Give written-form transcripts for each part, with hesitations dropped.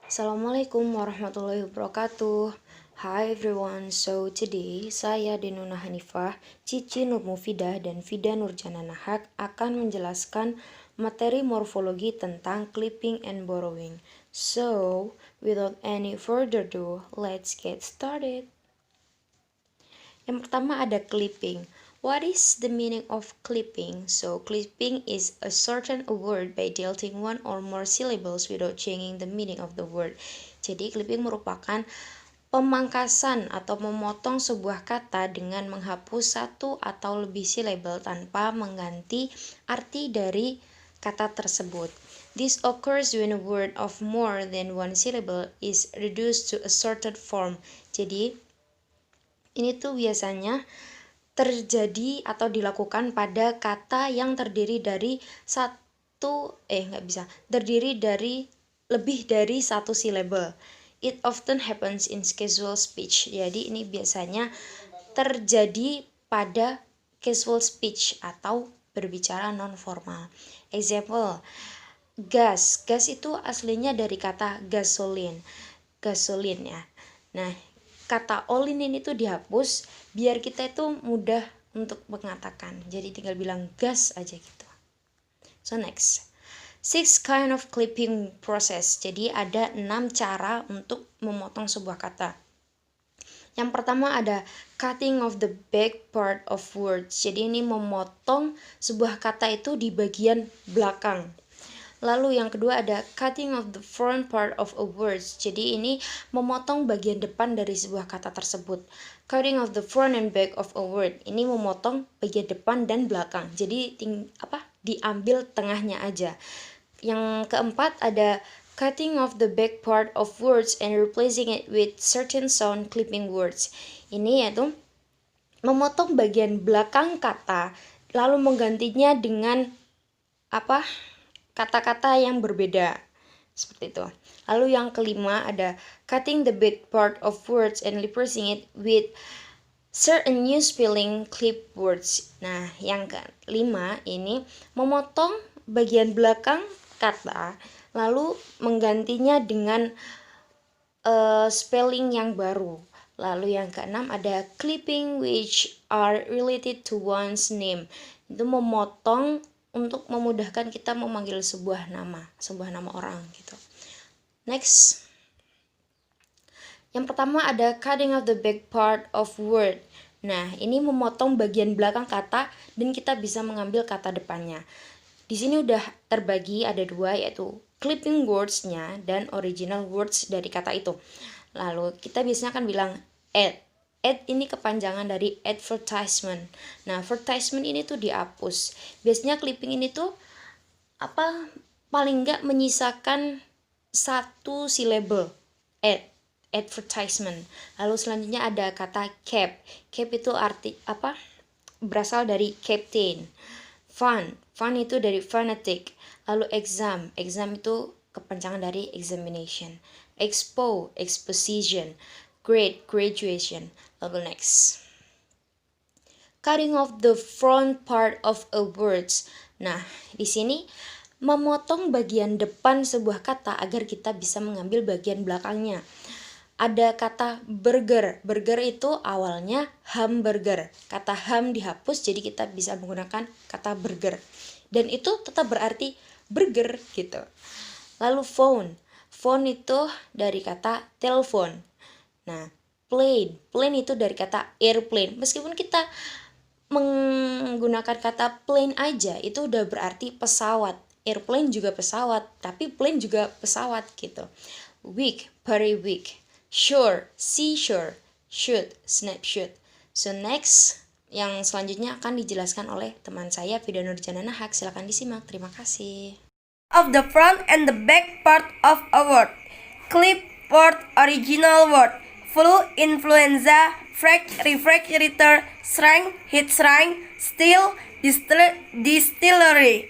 Assalamualaikum warahmatullahi wabarakatuh. Hi everyone, so today saya Denuna Hanifah, Cici Nur Mufidah dan Vida Nurjana Nahak akan menjelaskan materi morfologi tentang clipping and borrowing. So, without any further ado, let's get started. Yang pertama ada clipping. What is the meaning of clipping? So, clipping is a certain word by deleting one or more syllables without changing the meaning of the word. Jadi, clipping merupakan pemangkasan atau memotong sebuah kata dengan menghapus satu atau lebih syllable tanpa mengganti arti dari kata tersebut. This occurs when a word of more than one syllable is reduced to a certain form. Jadi, ini tuh biasanya terjadi atau dilakukan pada kata yang terdiri dari lebih dari satu syllable. It often happens in casual speech. Jadi ini biasanya terjadi pada casual speech atau berbicara non formal. Example, gas. Gas itu aslinya dari kata gasoline ya. Nah, kata olin ini tuh dihapus biar kita itu mudah untuk mengatakan. Jadi tinggal bilang gas aja gitu. So next, 6 kind of clipping process. Jadi ada 6 cara untuk memotong sebuah kata. Yang pertama ada cutting of the back part of words. Jadi ini memotong sebuah kata itu di bagian belakang. Lalu yang kedua ada cutting of the front part of a words. Jadi ini memotong bagian depan dari sebuah kata tersebut. Cutting of the front and back of a word. Ini memotong bagian depan dan belakang. Jadi diambil tengahnya aja. Yang keempat ada cutting of the back part of words and replacing it with certain sound clipping words. Ini yaitu memotong bagian belakang kata lalu menggantinya dengan kata-kata yang berbeda, seperti itu. Lalu yang kelima ada cutting the back part of words and replacing it with certain new spelling clip words. Nah, yang kelima ini memotong bagian belakang kata lalu menggantinya dengan spelling yang baru. Lalu yang keenam ada clipping which are related to one's name. Itu memotong untuk memudahkan kita memanggil sebuah nama orang gitu. Next. Yang pertama ada cutting of the back part of word. Nah, ini memotong bagian belakang kata dan kita bisa mengambil kata depannya. Di sini udah terbagi ada 2 yaitu clipping words-nya dan original words dari kata itu. Lalu kita biasanya akan bilang ad. Ad ini kepanjangan dari advertisement. Nah, advertisement ini tuh dihapus. Biasanya clipping ini tuh paling nggak menyisakan satu syllable. Advertisement. Lalu selanjutnya ada kata cap. Cap itu berasal dari captain. Fun itu dari fanatic. Lalu exam itu kepanjangan dari examination. Exposition. Graduation. Lalu next, cutting off the front part of a words. Nah, di sini memotong bagian depan sebuah kata agar kita bisa mengambil bagian belakangnya. Ada kata burger. Burger itu awalnya hamburger. Kata ham dihapus jadi kita bisa menggunakan kata burger. Dan itu tetap berarti burger gitu. Lalu phone. Phone itu dari kata telepon. Nah, plane itu dari kata airplane. Meskipun kita menggunakan kata plane aja itu udah berarti pesawat. Airplane juga pesawat, tapi plane juga pesawat gitu. Week, very week. Sure, seashore. Shoot, snapshot. So next, yang selanjutnya akan dijelaskan oleh teman saya Vida Nurjana Nahak. Silakan disimak. Terima kasih. Of the front and the back part of a word. Clip word, original word. Flu, influenza, refrigerator, shrink, heat shrink, still, distillery.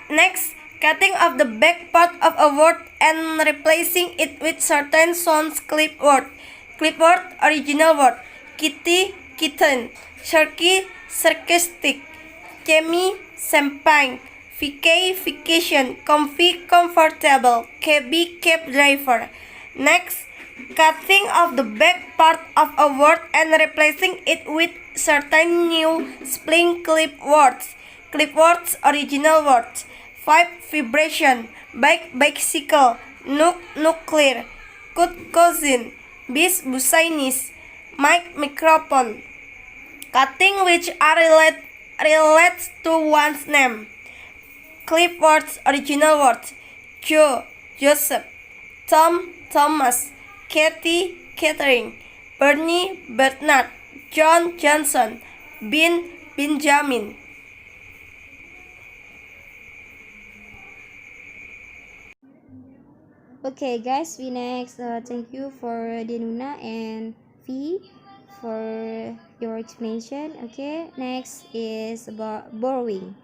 Next, cutting off the back part of a word and replacing it with certain sounds clip word. Clip word, original word. Kitty, kitten. Turkey, sarcastic. Chemie, champagne. vacation, comfy, comfortable, cabby, cab driver. Next, cutting off the back part of a word and replacing it with certain new spelling clip words. Clip words, original words. 5. Vibration, bike, bicycle, nuclear, cousin, bis, busainis, mic, microphone. Cutting which are relates to one's name. Clip words, original words. Joe, Joseph, Tom, Thomas, Kathy, Catherine, Bernie, Bernard, John, Johnson, Benjamin. Okay, guys, we next thank you for Denuna and V for your explanation. Okay, next is about borrowing.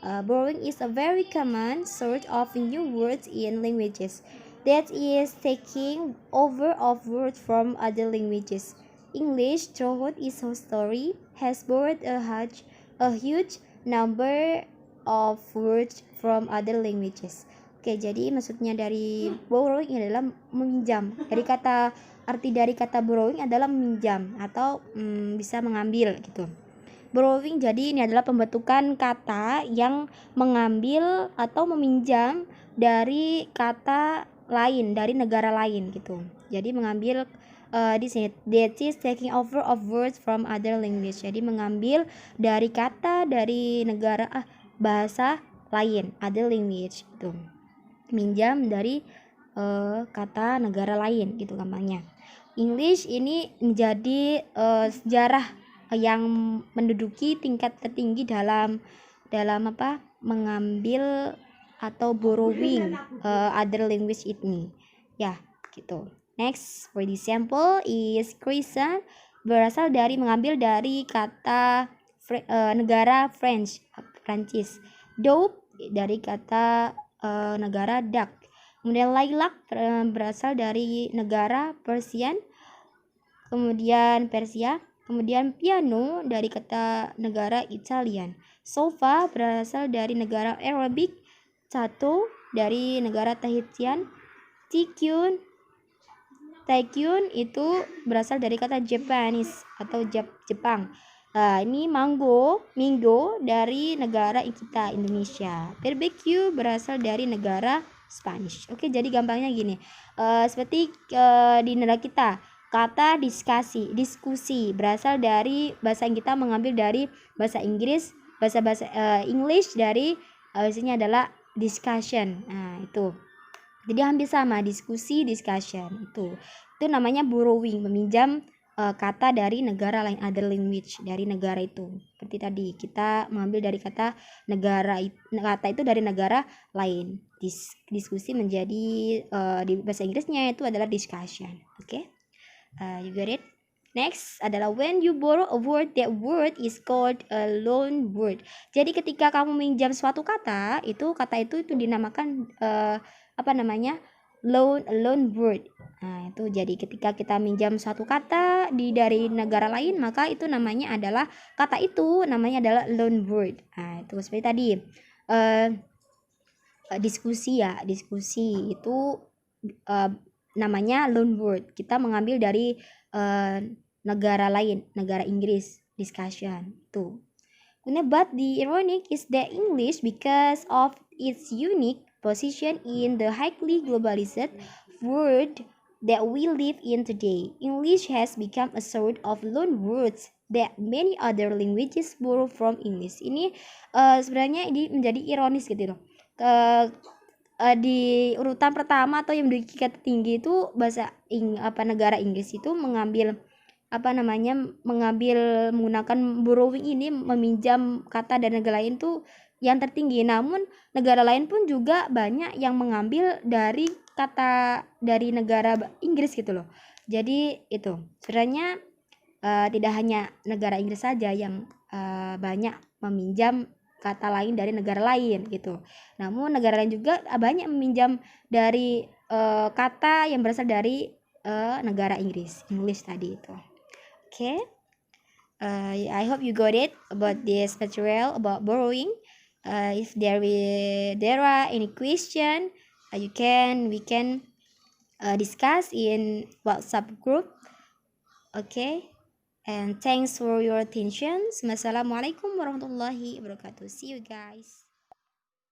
Borrowing is a very common sort of new words in languages. That is taking over of words from other languages. English, throughout its history, has borrowed a huge number of words from other languages. Oke, jadi maksudnya dari borrowing adalah meminjam. Arti dari kata borrowing adalah meminjam atau bisa mengambil gitu. Borrowing jadi ini adalah pembentukan kata yang mengambil atau meminjam dari kata lain, dari negara lain gitu. Jadi mengambil di sini that is taking over of words from other language. Jadi mengambil dari kata dari negara bahasa lain, other language gitu. Minjam dari kata negara lain gitu gampangnya. English ini menjadi sejarah yang menduduki tingkat tertinggi dalam mengambil atau borrowing other language ini ya gitu. Next for the sample is croissant berasal dari mengambil dari kata negara Prancis. Dope dari kata negara Dak. Kemudian lilac berasal dari negara Persia. Kemudian piano dari kata negara Italian. Sofa berasal dari negara Arabic. Chateau dari negara Tahitian. Taekyun itu berasal dari kata Japanese atau Jepang. Ini mango dari negara kita Indonesia. Barbecue berasal dari negara Spanish. Oke, jadi gampangnya gini. Seperti di negara kita, kata diskusi berasal dari bahasa kita mengambil dari bahasa Inggris, bahasa English dari isinya adalah discussion. Nah, itu. Jadi hampir sama, diskusi, discussion itu namanya borrowing, meminjam kata dari negara lain, other language dari negara itu. Seperti tadi kita mengambil dari kata itu dari negara lain. Diskusi menjadi di bahasa Inggrisnya itu adalah discussion. Oke? You got it? Next adalah when you borrow a word, that word is called a loan word. Jadi ketika kamu minjam suatu kata itu dinamakan loan word. Nah, itu jadi ketika kita minjam suatu kata dari negara lain, maka itu namanya adalah loan word. Nah, itu seperti tadi diskusi itu namanya loan word. Kita mengambil dari negara lain, negara Inggris, discussion itu. But the ironic is that English, because of its unique position in the highly globalized world that we live in today, English has become a sort of loan words that many other languages borrow from English. Ini sebenarnya ini menjadi ironis gitu loh. Di urutan pertama atau yang menduduki kata tinggi itu negara Inggris itu mengambil menggunakan borrowing ini, meminjam kata dari negara lain tuh yang tertinggi. Namun negara lain pun juga banyak yang mengambil dari kata dari negara Inggris gitu loh. Jadi itu sebenarnya tidak hanya negara Inggris saja yang banyak meminjam kata lain dari negara lain gitu. Namun negara lain juga banyak meminjam dari kata yang berasal dari negara English tadi itu. Okay, I hope you got it about this material about borrowing. If there are any question, we can discuss in WhatsApp group. Okay, and thanks for your attention. Wassalamualaikum warahmatullahi wabarakatuh. See you guys.